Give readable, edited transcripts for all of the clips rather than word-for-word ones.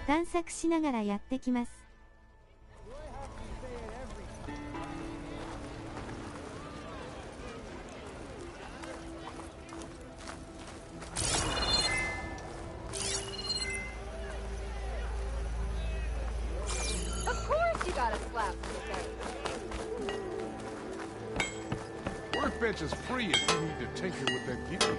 探索しながらやってきます。Workbench is free if you need to tinker with that gear.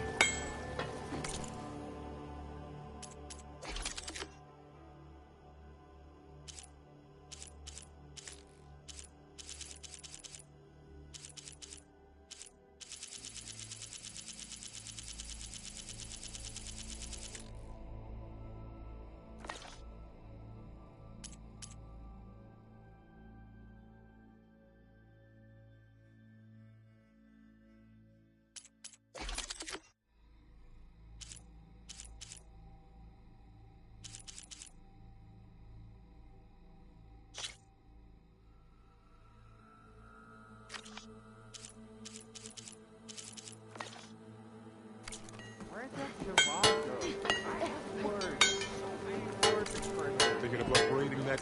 Thinking of upgrading that.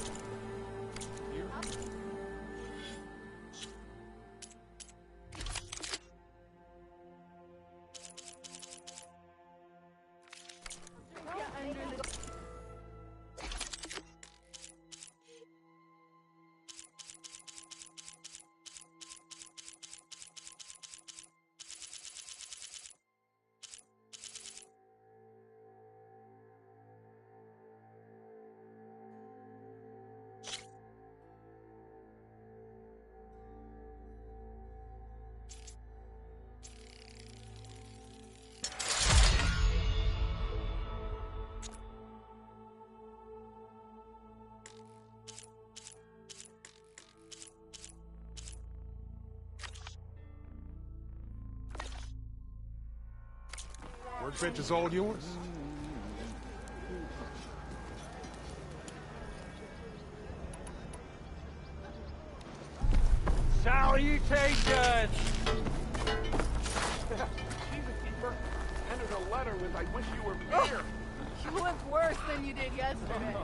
Workbench is all yours. Salutations! Entered a letter with "I wish you were here." You look worse than you did yesterday.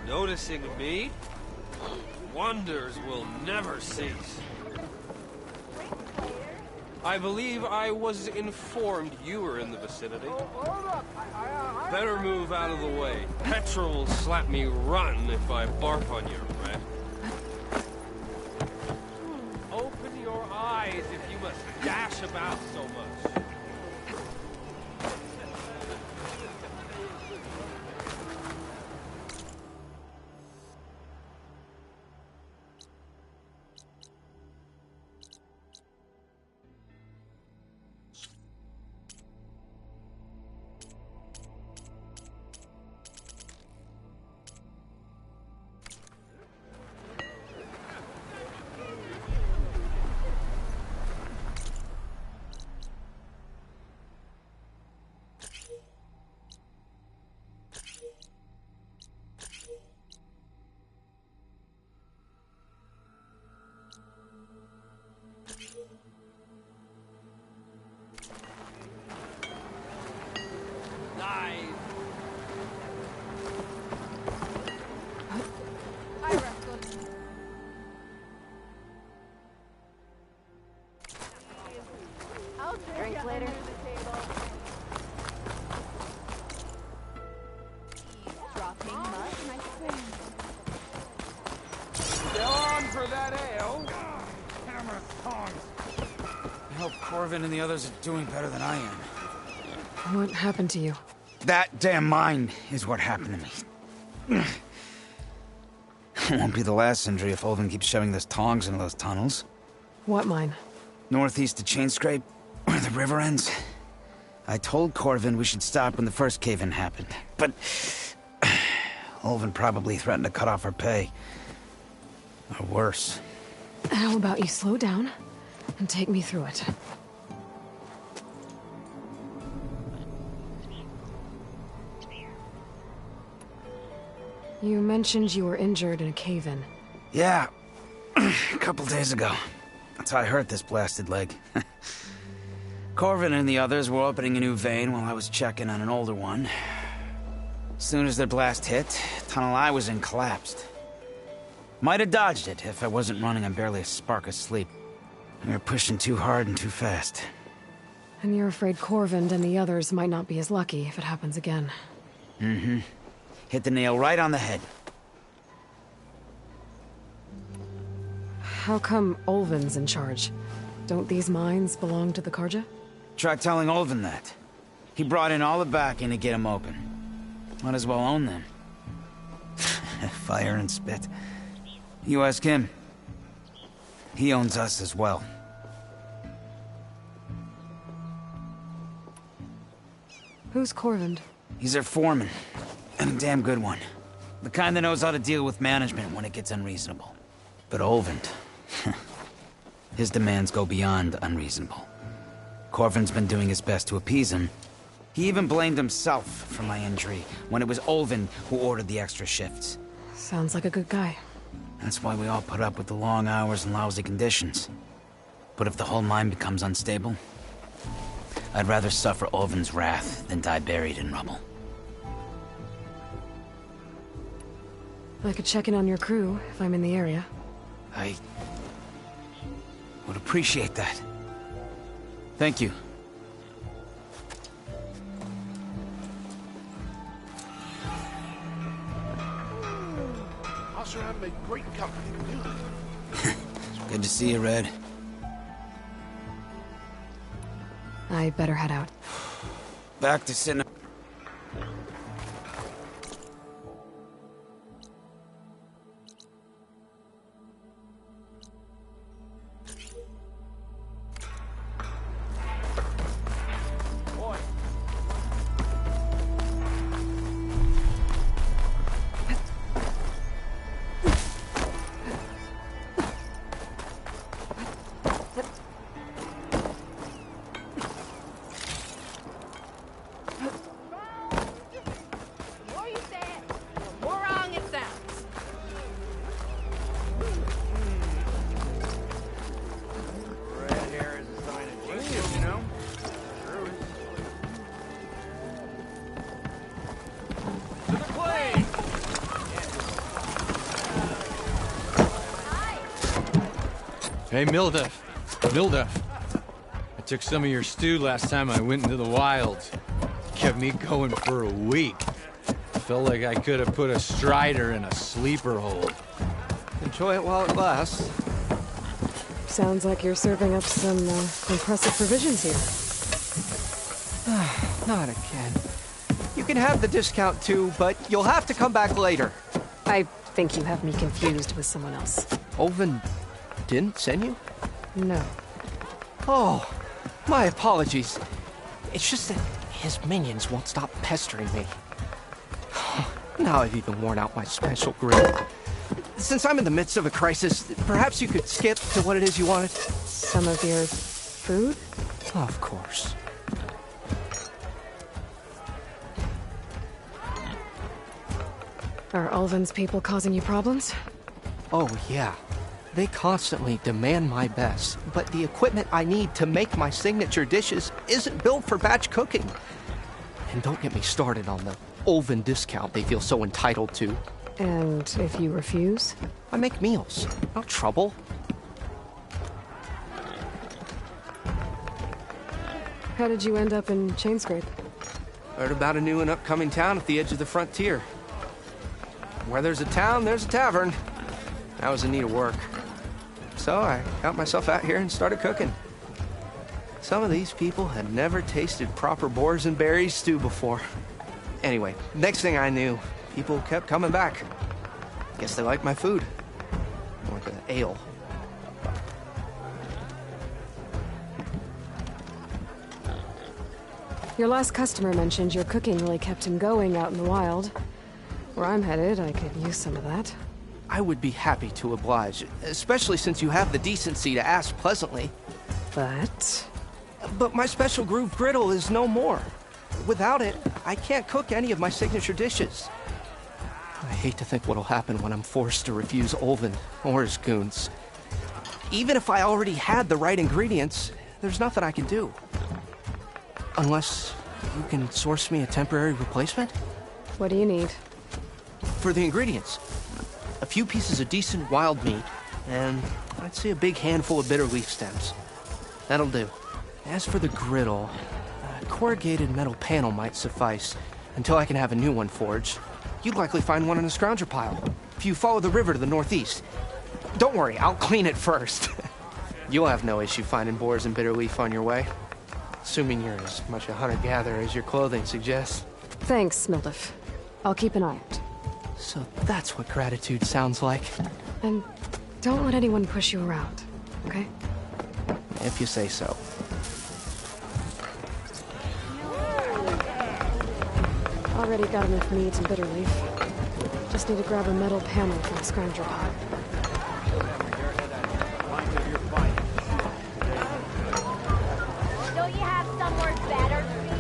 Noticing me, wonders will never cease. I believe I was informed you were in the vicinity. Better move out of the way. Petra will slap me rotten if I barf on your rat. Open your eyes if you must dash about so much. Drink later. Dropping mud in my spring. Go on for that ale. Hammer tongs. I hope Corvin and the others are doing better than I am. What happened to you? That damn mine is what happened to me. It won't be the last injury if Olvin keeps shoving those tongs into those tunnels. What mine? Northeast of Chainscrape, where the river ends. I told Corvin we should stop when the first cave-in happened, but Olvin probably threatened to cut off our pay. Or worse. How about you slow down and take me through it? You mentioned you were injured in a cave-in. Yeah, a couple days ago. That's how I hurt this blasted leg. Corvin and the others were opening a new vein while I was checking on an older one. As soon as their blast hit, the tunnel I was in collapsed. Might have dodged it if I wasn't running on barely a spark of sleep. We were pushing too hard and too fast. And you're afraid Corvin and the others might not be as lucky if it happens again. Mm-hmm. Hit the nail right on the head. How come Ulvin's in charge? Don't these mines belong to the Karja? Try telling Ulvin that. He brought in all the backing to get them open. Might as well own them. Fire and spit. You ask him. He owns us as well. Who's Corvin? He's their foreman. And a damn good one. The kind that knows how to deal with management when it gets unreasonable. But Ulvin... his demands go beyond unreasonable. Corvin's been doing his best to appease him. He even blamed himself for my injury, when it was Ulvin who ordered the extra shifts. Sounds like a good guy. That's why we all put up with the long hours and lousy conditions. But if the whole mine becomes unstable, I'd rather suffer Ulvin's wrath than die buried in rubble. I could check in on your crew if I'm in the area. I would appreciate that. Thank you. Us around made great company. Good to see you, Red. I better head out. Back to sitting... Hey, Mildef. I took some of your stew last time I went into the wilds. Kept me going for a week. Felt like I could have put a strider in a sleeper hold. Enjoy it while it lasts. Sounds like you're serving up some impressive provisions here. Not again. You can have the discount too, but you'll have to come back later. I think you have me confused with someone else. Ulvin didn't send you? No. Oh, my apologies. It's just that his minions won't stop pestering me. Now I've even worn out my special grill. Since I'm in the midst of a crisis, perhaps you could skip to what it is you wanted? Some of your food? Of course. Are Ulvin's people causing you problems? Oh, yeah. They constantly demand my best, but the equipment I need to make my signature dishes isn't built for batch cooking. And don't get me started on the Ulvin discount they feel so entitled to. And if you refuse? I make meals, not trouble. How did you end up in Chainscrape? Heard about a new and upcoming town at the edge of the frontier. Where there's a town, there's a tavern. I was in need of work. So I got myself out here and started cooking. Some of these people had never tasted proper boars and berries stew before. Anyway, next thing I knew, people kept coming back. Guess they liked my food. Or the ale. Your last customer mentioned your cooking really kept him going out in the wild. Where I'm headed, I could use some of that. I would be happy to oblige, especially since you have the decency to ask pleasantly. But my special groove griddle is no more. Without it, I can't cook any of my signature dishes. I hate to think what'll happen when I'm forced to refuse Olvin or his goons. Even if I already had the right ingredients, there's nothing I can do. Unless you can source me a temporary replacement? What do you need? For the ingredients, a few pieces of decent wild meat, and I'd say a big handful of bitter leaf stems. That'll do. As for the griddle, a corrugated metal panel might suffice until I can have a new one forged. You'd likely find one in a scrounger pile if you follow the river to the northeast. Don't worry, I'll clean it first. You'll have no issue finding boars and bitter leaf on your way. Assuming you're as much a hunter-gatherer as your clothing suggests. Thanks, Mildif. I'll keep an eye out. So that's what gratitude sounds like. And don't let anyone push you around, okay? If you say so. Already got enough meat and bitter leaf. Just need to grab a metal panel from the scrounger pile. Don't you have somewhere better to be?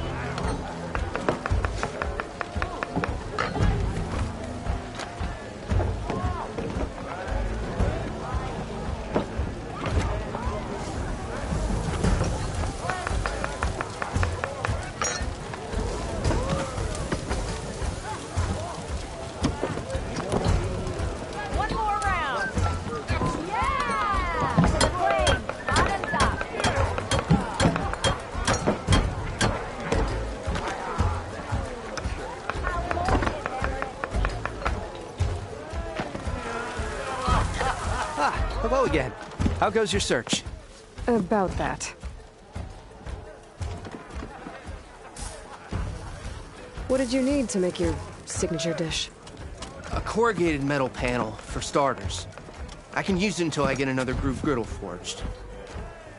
One more round. Yeah! To the flame, non-stop. Ah, hello again. How goes your search? About that. What did you need to make your signature dish? A corrugated metal panel, for starters. I can use it until I get another groove griddle forged.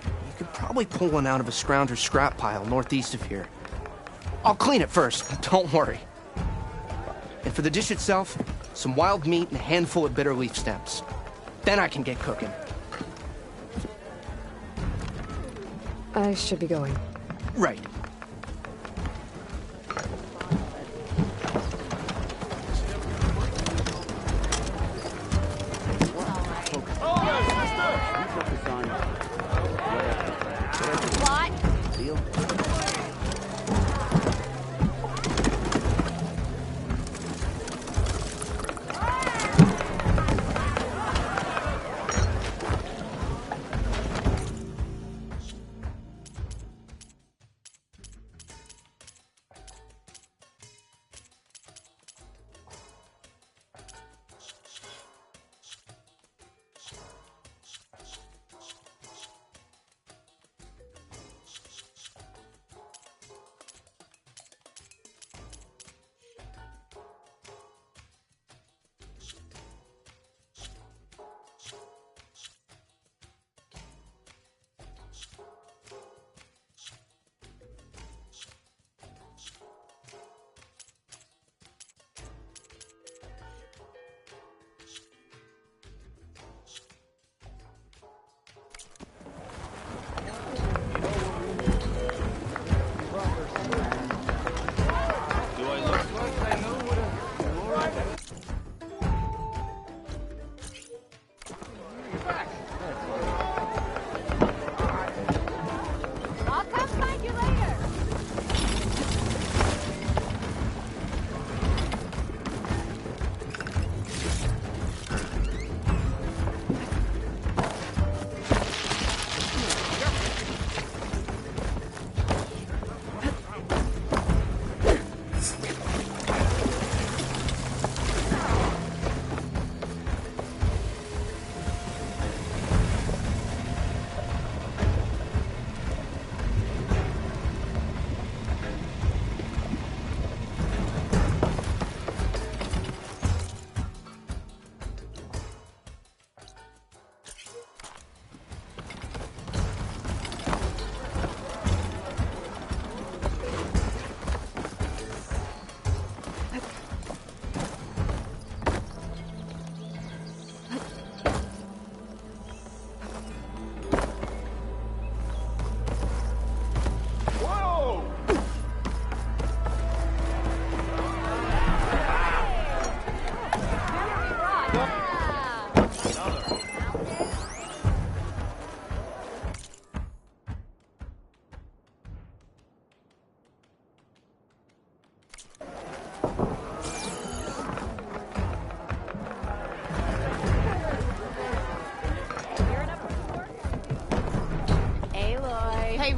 You could probably pull one out of a scrounger scrap pile northeast of here. I'll clean it first, don't worry. And for the dish itself, some wild meat and a handful of bitter leaf stems. Then I can get cooking. I should be going. Right. What?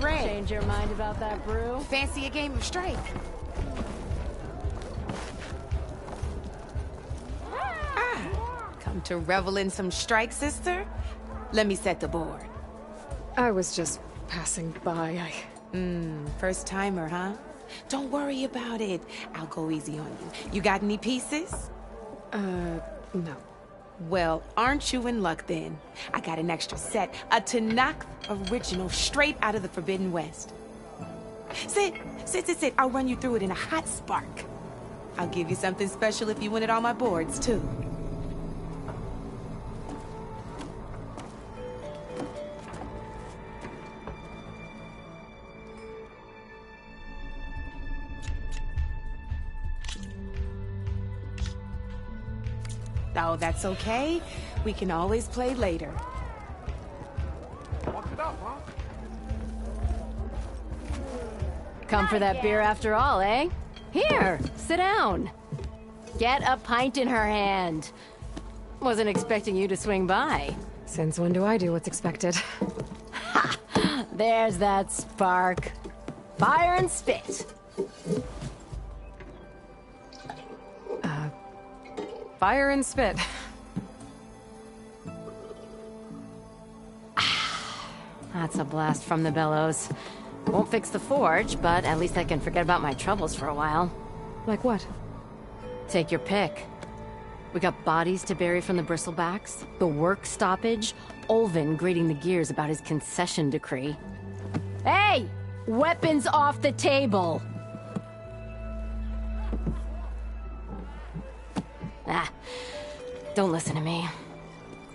Ray. Change your mind about that brew? Fancy a game of strike? Come to revel in some strike, sister? Let me set the board. I was just passing by. First timer, huh? Don't worry about it. I'll go easy on you. You got any pieces? No. Well, aren't you in luck then? I got an extra set, a Tanakh original straight out of the Forbidden West. Sit. I'll run you through it in a hot spark. I'll give you something special if you win at all my boards, too. Oh, that's okay. We can always play later. What's it up, huh? Come for that beer after all, eh? Here, sit down. Get a pint in her hand. Wasn't expecting you to swing by. Since when do I do what's expected? Ha! There's that spark. Fire and spit. Fire and spit. That's a blast from the bellows. Won't fix the forge, but at least I can forget about my troubles for a while. Like what? Take your pick. We got bodies to bury from the bristlebacks, the work stoppage, Olvin grating the gears about his concession decree. Hey! Weapons off the table! Don't listen to me.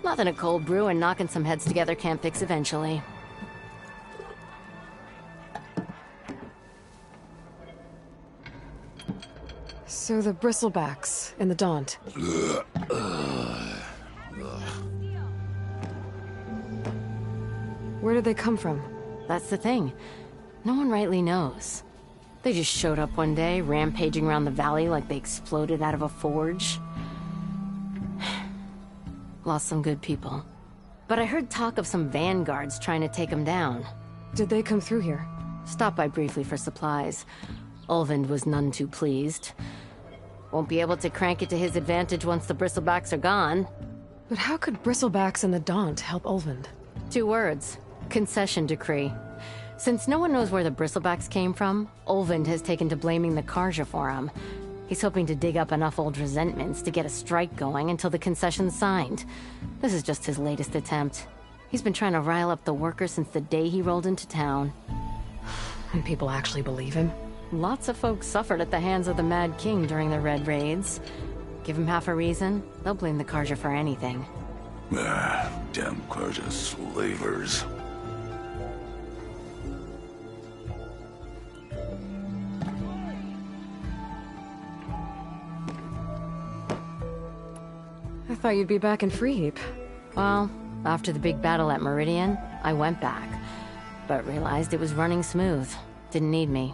Nothing a cold brew and knocking some heads together can't fix eventually. So the bristlebacks in the Daunt. Where did they come from? That's the thing. No one rightly knows. They just showed up one day, rampaging around the valley like they exploded out of a forge. Lost some good people. But I heard talk of some vanguards trying to take them down. Did they come through here? Stopped by briefly for supplies. Olvind was none too pleased. Won't be able to crank it to his advantage once the bristlebacks are gone. But how could bristlebacks and the Daunt help Olvind? 2 words. Concession decree. Since no one knows where the bristlebacks came from, Olvind has taken to blaming the Karja for them. He's hoping to dig up enough old resentments to get a strike going until the concession's signed. This is just his latest attempt. He's been trying to rile up the workers since the day he rolled into town. And people actually believe him? Lots of folks suffered at the hands of the Mad King during the Red Raids. Give him half a reason, they'll blame the Karja for anything. Damn Karja slavers. I thought you'd be back in Freeheap. Well, after the big battle at Meridian, I went back. But realized it was running smooth. Didn't need me.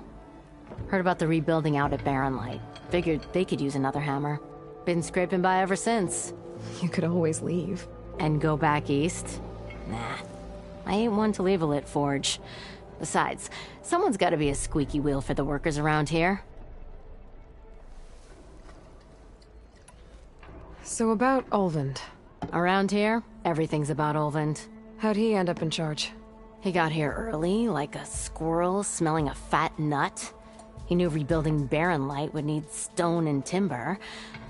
Heard about the rebuilding out at Barren Light. Figured they could use another hammer. Been scraping by ever since. You could always leave. And go back east? Nah. I ain't one to leave a lit forge. Besides, someone's gotta be a squeaky wheel for the workers around here. So about Olvind. Around here, everything's about Olvind. How'd he end up in charge? He got here early, like a squirrel smelling a fat nut. He knew rebuilding Barren Light would need stone and timber.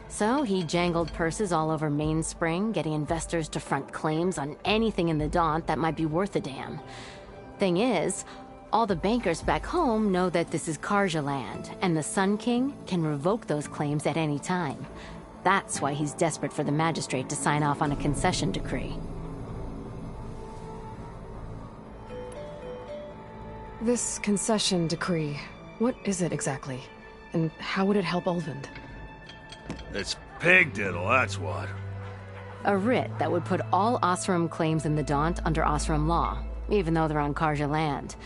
So he jangled purses all over Mainspring, getting investors to front claims on anything in the Daunt that might be worth a damn. Thing is, all the bankers back home know that this is Karja land, and the Sun King can revoke those claims at any time. That's why he's desperate for the magistrate to sign off on a concession decree. This concession decree, what is it exactly? And how would it help Olvind? It's pig diddle, that's what. A writ that would put all Osram claims in the Daunt under Osram law, even though they're on Karja land.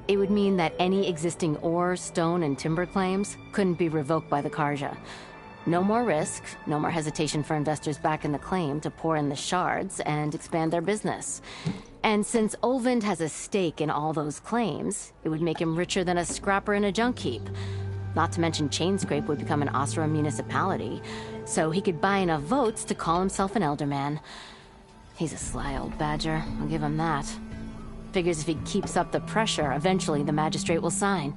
It would mean that any existing ore, stone, and timber claims couldn't be revoked by the Karja. No more risk, no more hesitation for investors back in the claim to pour in the shards and expand their business. And since Olvind has a stake in all those claims, it would make him richer than a scrapper in a junk heap. Not to mention Chainscrape would become an Osram municipality, so he could buy enough votes to call himself an Elderman. He's a sly old badger, I'll give him that. Figures if he keeps up the pressure, eventually the magistrate will sign.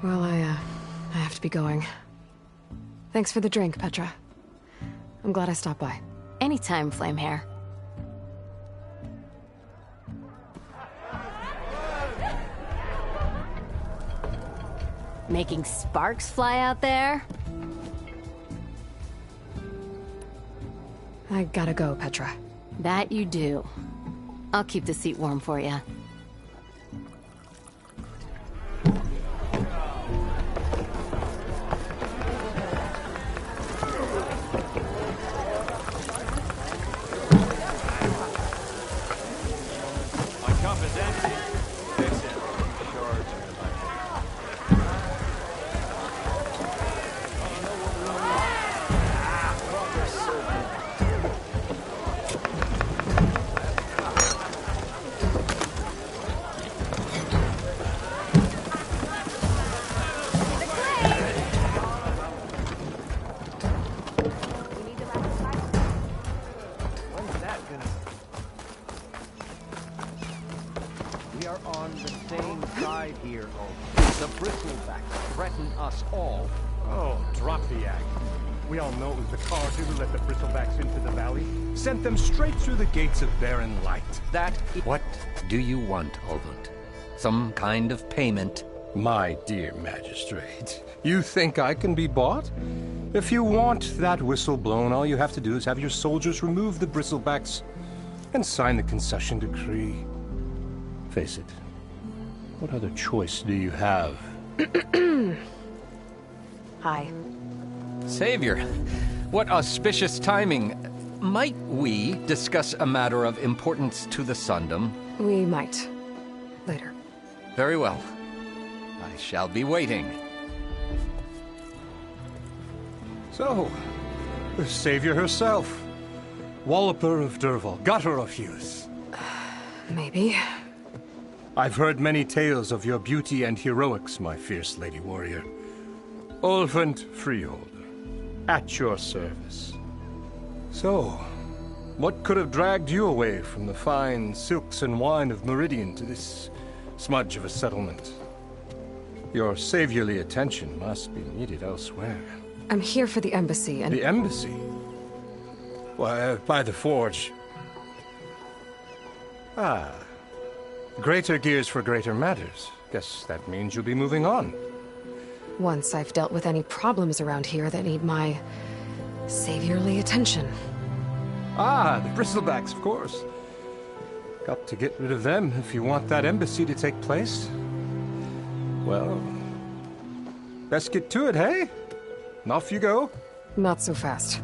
Well, I have to be going. Thanks for the drink, Petra. I'm glad I stopped by. Anytime, Flamehair. Making sparks fly out there? I gotta go, Petra. That you do. I'll keep the seat warm for you. Sent them straight through the gates of barren light. What do you want, Olvind? Some kind of payment? My dear magistrate, you think I can be bought? If you want that whistle blown, all you have to do is have your soldiers remove the bristlebacks and sign the concession decree. Face it, what other choice do you have? Hi. Savior, what auspicious timing. Might we discuss a matter of importance to the Sundom? We might. Later. Very well. I shall be waiting. So, the Savior herself. Walloper of Derval, gutter of youth. Maybe. I've heard many tales of your beauty and heroics, my fierce lady warrior. Olvind Freeholder, at your service. So, what could have dragged you away from the fine silks and wine of Meridian to this smudge of a settlement? Your saviorly attention must be needed elsewhere. I'm here for the embassy and— The embassy? Why, by the forge. Ah. Greater gears for greater matters. Guess that means you'll be moving on. Once I've dealt with any problems around here that need my saviorly attention. Ah, the bristlebacks, of course. Got to get rid of them if you want that embassy to take place. Well, best get to it, hey? And off you go. Not so fast.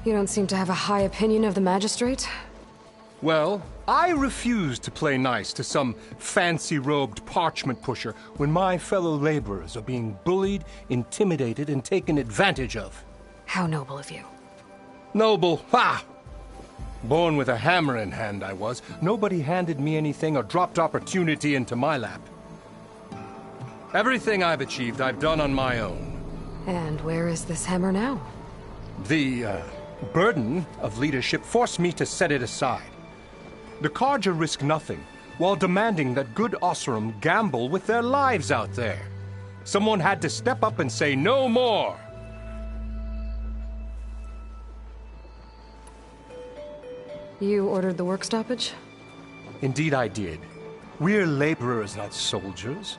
You don't seem to have a high opinion of the magistrate? Well, I refuse to play nice to some fancy-robed parchment pusher when my fellow laborers are being bullied, intimidated, and taken advantage of. How noble of you. Noble? Ha! Born with a hammer in hand, I was. Nobody handed me anything or dropped opportunity into my lap. Everything I've achieved, I've done on my own. And where is this hammer now? The, burden of leadership forced me to set it aside. The Carja risk nothing, while demanding that good Osram gamble with their lives out there. Someone had to step up and say no more. You ordered the work stoppage? Indeed I did. We're laborers, not soldiers.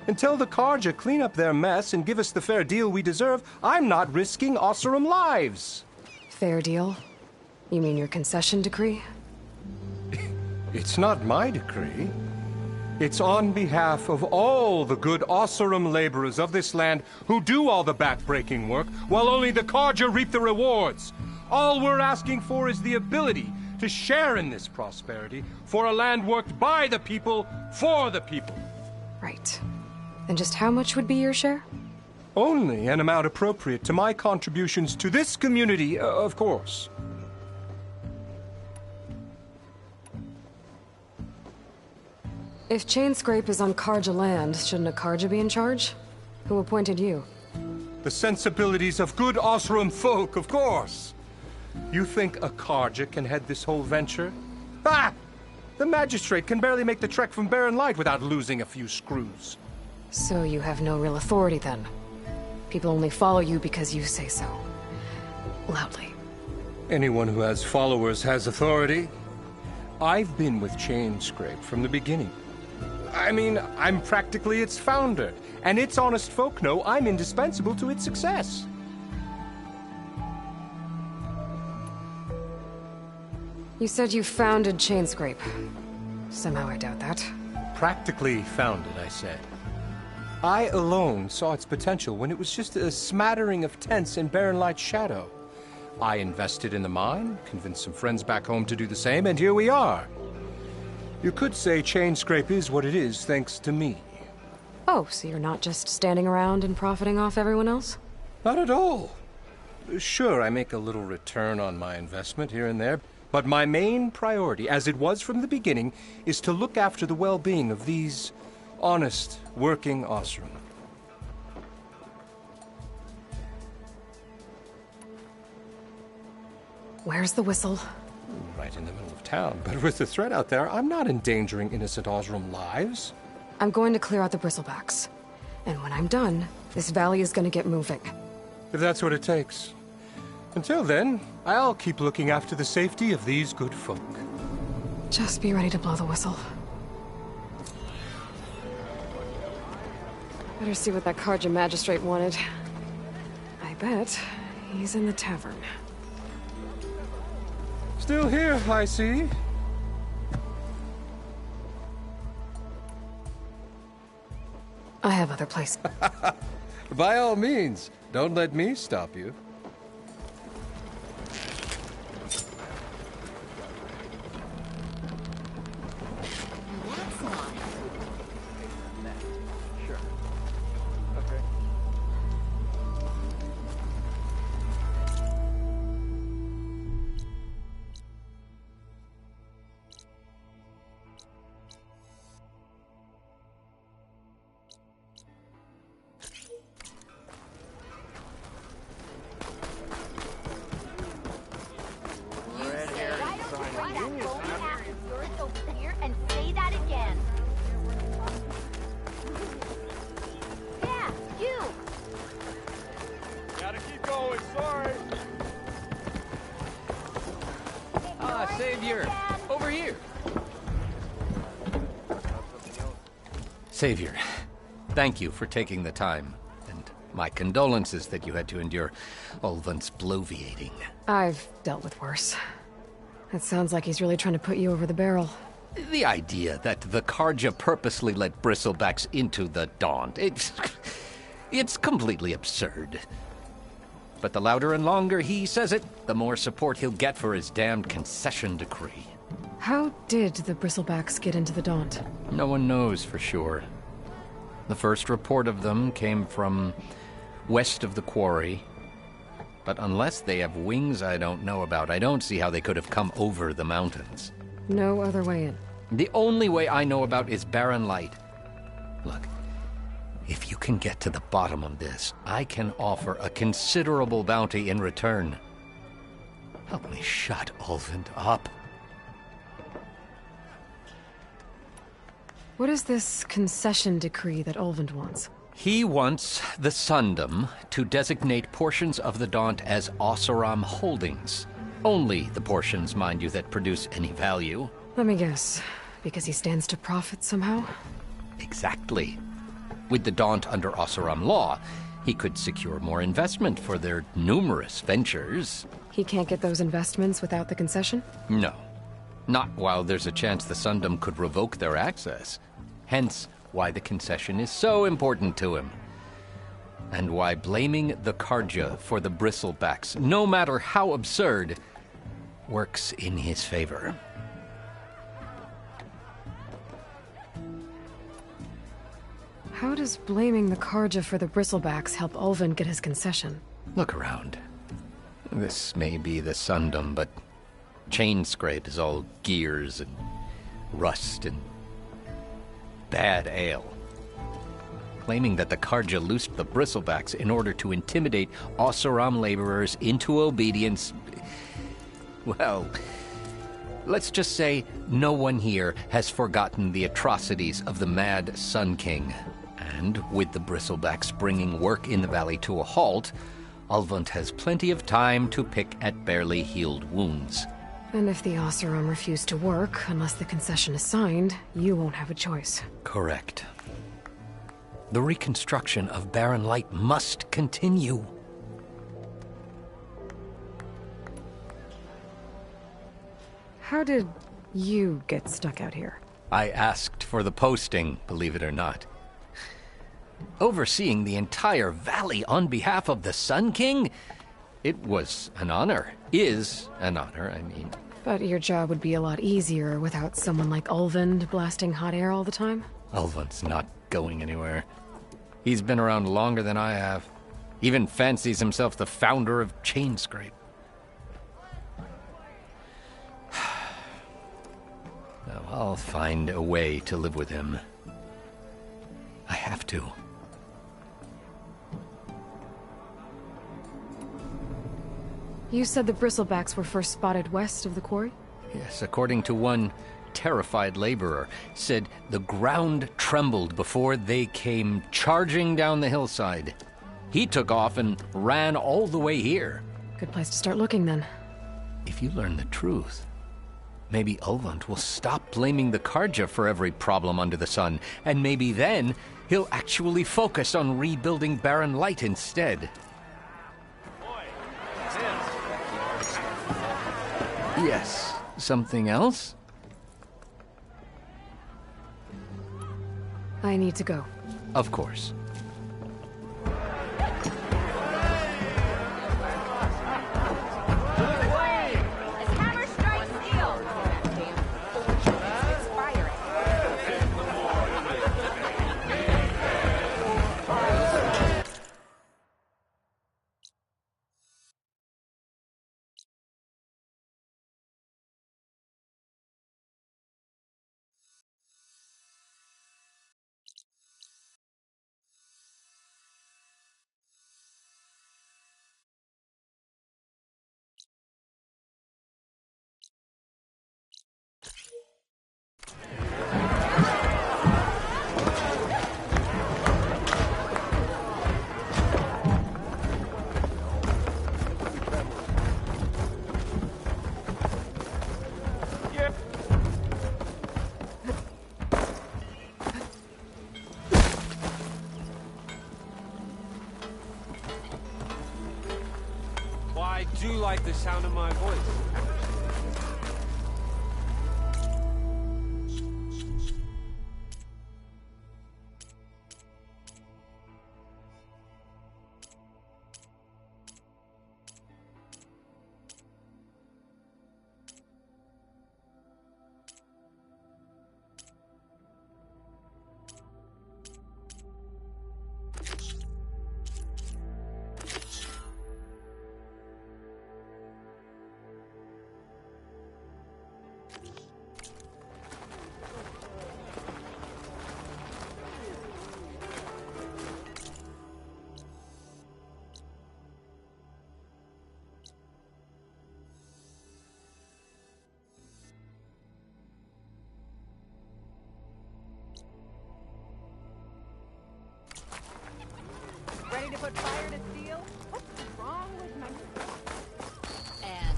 Until the Carja clean up their mess and give us the fair deal we deserve, I'm not risking Osram lives. Fair deal? You mean your concession decree? It's not my decree. It's on behalf of all the good Osram laborers of this land who do all the back-breaking work, while only the Carja reap the rewards. All we're asking for is the ability to share in this prosperity for a land worked by the people, for the people. Right. And just how much would be your share? Only an amount appropriate to my contributions to this community, of course. If Chainscrape is on Karja land, shouldn't a Karja be in charge? Who appointed you? The sensibilities of good Osram folk, of course. You think a Karja can head this whole venture? Ah! The magistrate can barely make the trek from Barren Light without losing a few screws. So you have no real authority then? People only follow you because you say so. Loudly. Anyone who has followers has authority. I've been with Chainscrape from the beginning. I mean, I'm practically its founder, and its honest folk know I'm indispensable to its success. You said you founded Chainscrape. Somehow I doubt that. Practically founded, I said. I alone saw its potential when it was just a smattering of tents in Barren Light's shadow. I invested in the mine, convinced some friends back home to do the same, and here we are. You could say Chainscrape is what it is thanks to me. Oh, so you're not just standing around and profiting off everyone else? Not at all. Sure, I make a little return on my investment here and there, but my main priority, as it was from the beginning, is to look after the well-being of these honest, working Osram. Where's the whistle? Right in the middle of town, but with the threat out there, I'm not endangering innocent Osram lives. I'm going to clear out the bristlebacks. And when I'm done, this valley is going to get moving. If that's what it takes. Until then, I'll keep looking after the safety of these good folk. Just be ready to blow the whistle. Better see what that Karja magistrate wanted. I bet he's in the tavern. Still here, I see. I have other places. By all means, don't let me stop you. Savior, thank you for taking the time, and my condolences that you had to endure Ulvan's bloviating. I've dealt with worse. It sounds like he's really trying to put you over the barrel. The idea that the Karja purposely let bristlebacks into the Daunt, it's completely absurd. But the louder and longer he says it, the more support he'll get for his damned concession decree. How did the bristlebacks get into the Daunt? No one knows for sure. The first report of them came from west of the quarry. But unless they have wings I don't know about, I don't see how they could have come over the mountains. No other way in. The only way I know about is Barren Light. Look, if you can get to the bottom of this, I can offer a considerable bounty in return. Help me shut Ulvund up. What is this concession decree that Ulvund wants? He wants the Sundom to designate portions of the Daunt as Oseram holdings. Only the portions, mind you, that produce any value. Let me guess. Because he stands to profit somehow? Exactly. With the Daunt under Oseram law, he could secure more investment for their numerous ventures. He can't get those investments without the concession? No. Not while there's a chance the Sundom could revoke their access. Hence, why the concession is so important to him. And why blaming the Karja for the bristlebacks, no matter how absurd, works in his favor. How does blaming the Karja for the bristlebacks help Ulvin get his concession? Look around. This may be the Sundom, but chain scrape is all gears and rust and bad ale. Claiming that the Karja loosed the bristlebacks in order to intimidate Oseram laborers into obedience... Well, let's just say no one here has forgotten the atrocities of the Mad Sun King. And with the bristlebacks bringing work in the valley to a halt, Ulvund has plenty of time to pick at barely healed wounds. And if the Oseram refuse to work, unless the concession is signed, you won't have a choice. Correct. The reconstruction of Barren Light must continue. How did you get stuck out here? I asked for the posting, believe it or not. Overseeing the entire valley on behalf of the Sun King? It was an honor. Is an honor, I mean. But your job would be a lot easier without someone like Ulvund blasting hot air all the time? Ulvund's not going anywhere. He's been around longer than I have. Even fancies himself the founder of Chainscrape. Now, I'll find a way to live with him. I have to. You said the bristlebacks were first spotted west of the quarry? Yes, according to one terrified laborer, said the ground trembled before they came charging down the hillside. He took off and ran all the way here. Good place to start looking, then. If you learn the truth, maybe Ulvund will stop blaming the Karja for every problem under the sun, and maybe then he'll actually focus on rebuilding Barren Light instead. Yes, something else? I need to go. Of course. I do like the sound of my voice. Ready to put fire to steel? What's wrong with my... And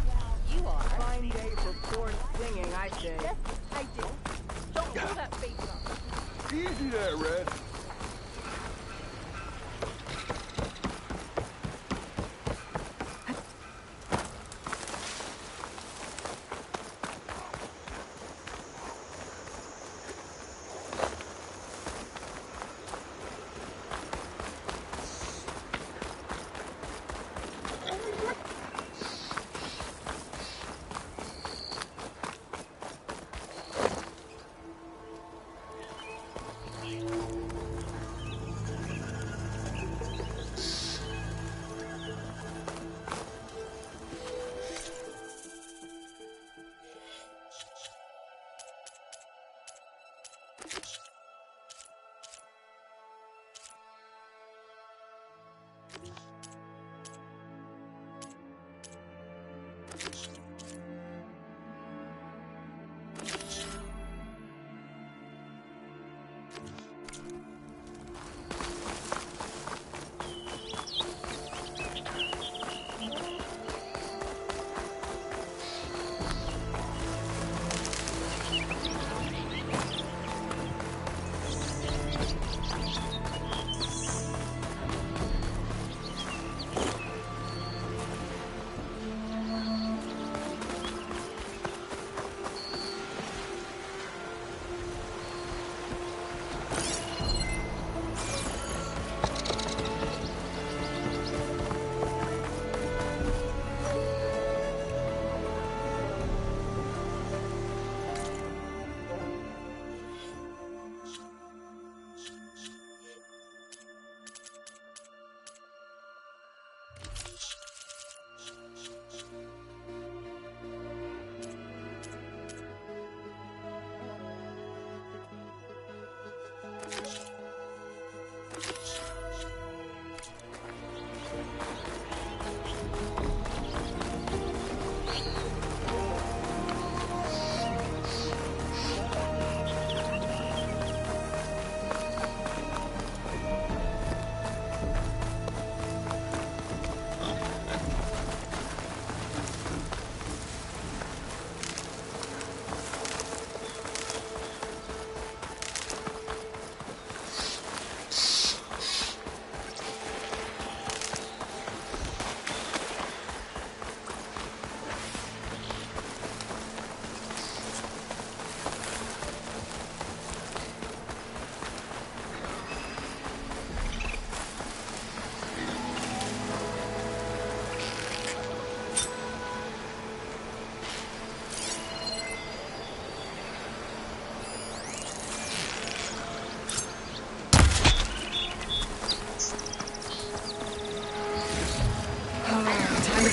you are... Fine day for poor singing, I say. Yes, I do. Don't pull that face off. Easy there, Red.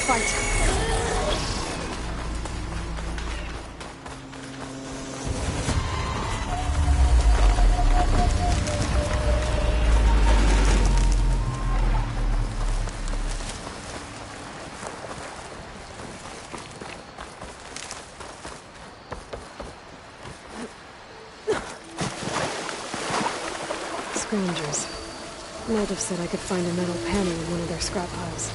fight. Scroungers. Natives said I could find a metal panel in one of their scrap piles.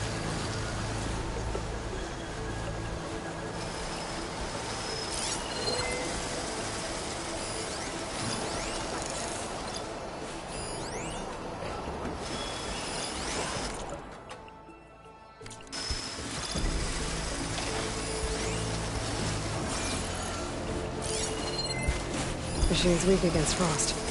Machine's weak against frost.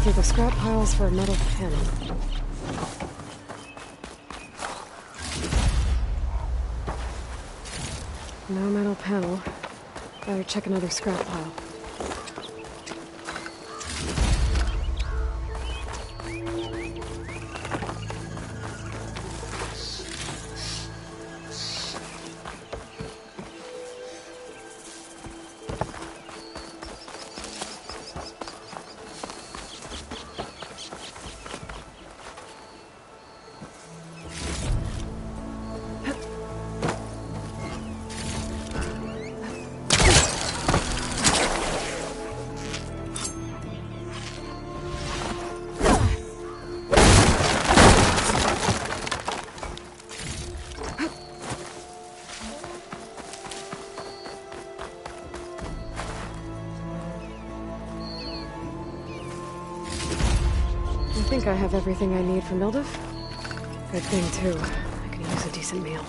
Through the scrap piles for a metal panel. No metal panel. Better check another scrap pile. think I have everything I need for Mildev. Good thing, too. I could use a decent meal.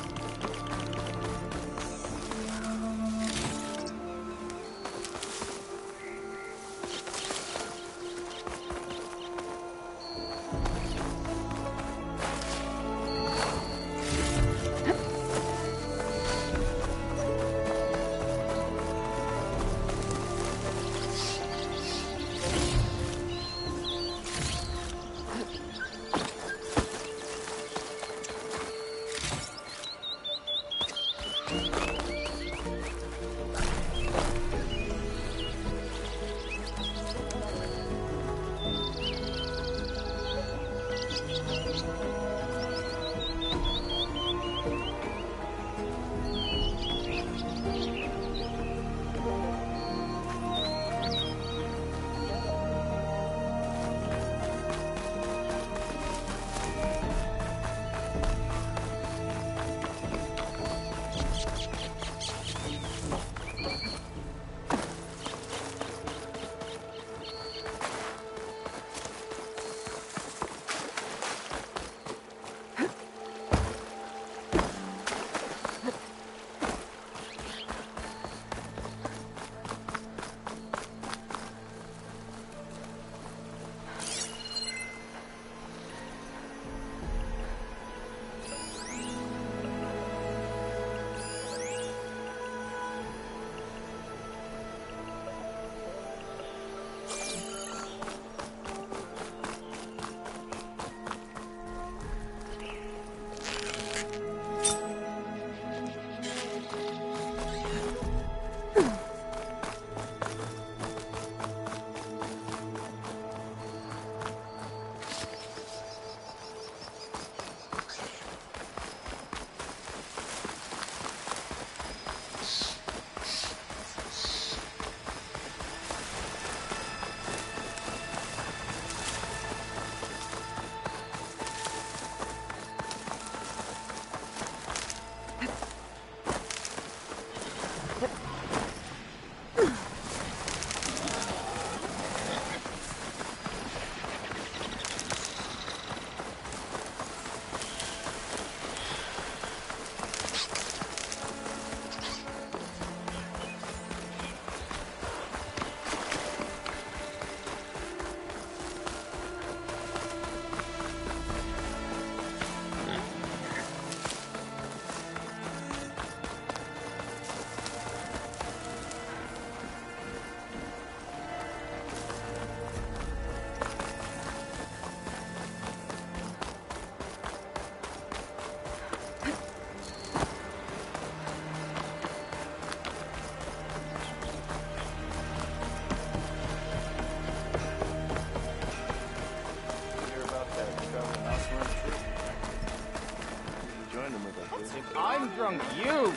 I'm drunk. You!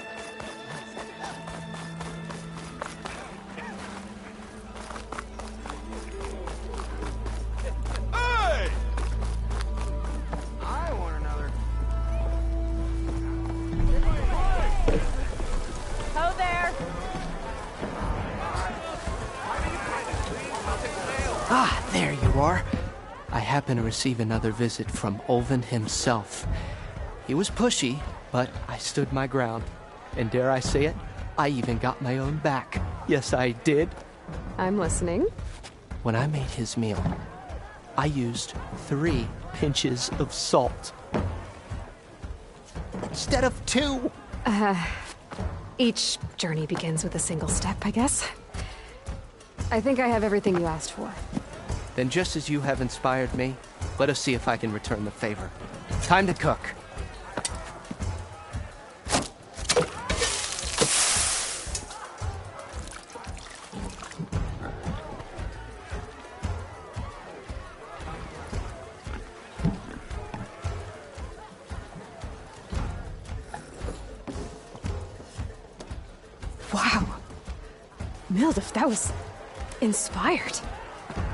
Hey! I want another. Ho there! Ah, there you are. I happen to receive another visit from Ulvin himself. He was pushy, but I stood my ground. And dare I say it, I even got my own back. Yes, I did. I'm listening. When I made his meal, I used 3 pinches of salt. Instead of 2! Each journey begins with a single step, I guess. I think I have everything you asked for. Then just as you have inspired me, let us see if I can return the favor. Time to cook. Wow. Mildev, that was inspired.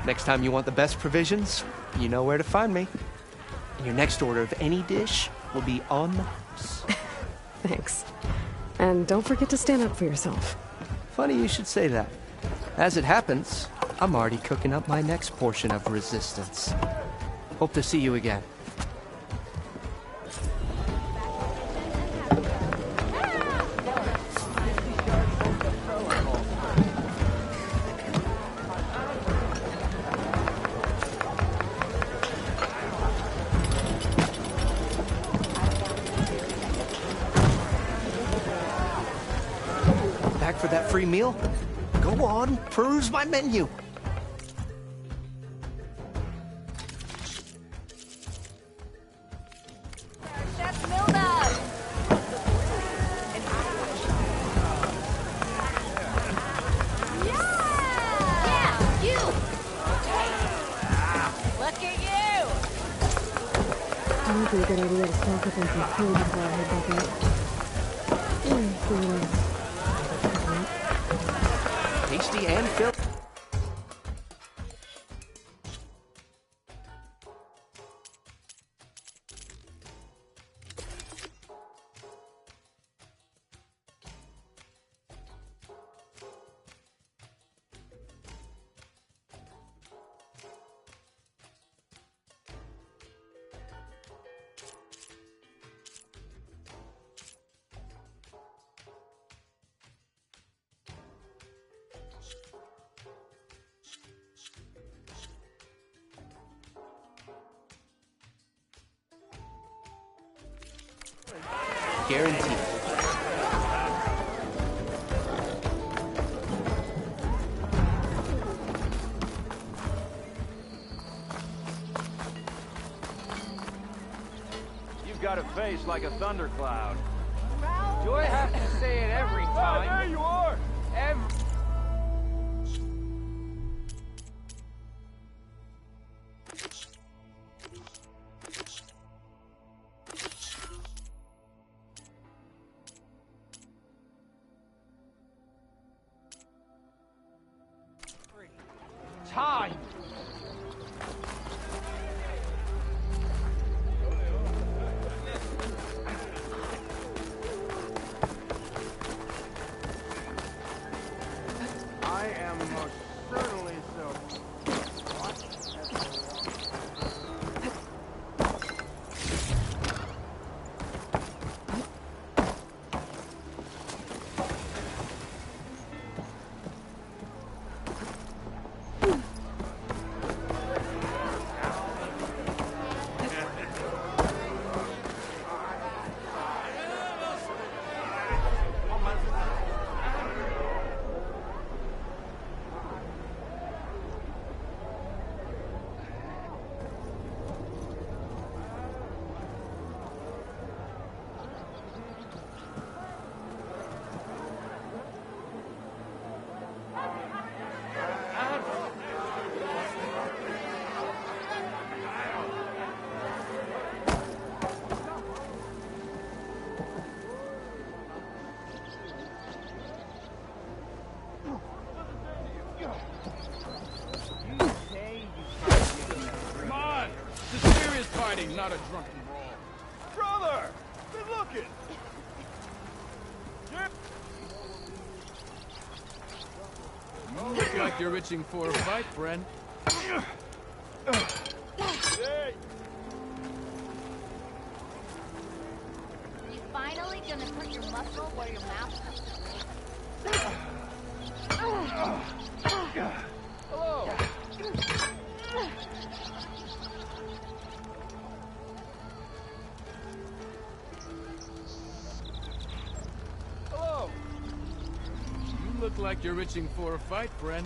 Next time you want the best provisions, you know where to find me. And your next order of any dish will be on the house. Thanks. And don't forget to stand up for yourself. Funny you should say that. As it happens, I'm already cooking up my next portion of resistance. Hope to see you again. Back for that free meal? Go on, peruse my menu. Tasty and filled. Guaranteed. You've got a face like a thundercloud. Do I have to say it every time? There you are! Time! I am most certainly so. Not a drunken brawl. Brother! Good looking! You look like you're itching for a fight, Bren. Hey! You finally gonna put your muscle where your mouth is? Hello! Hello! You look like you're itching for a fight, Bren.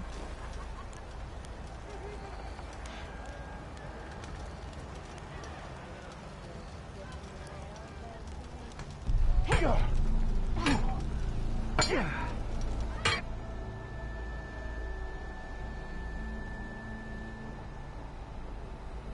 Yeah.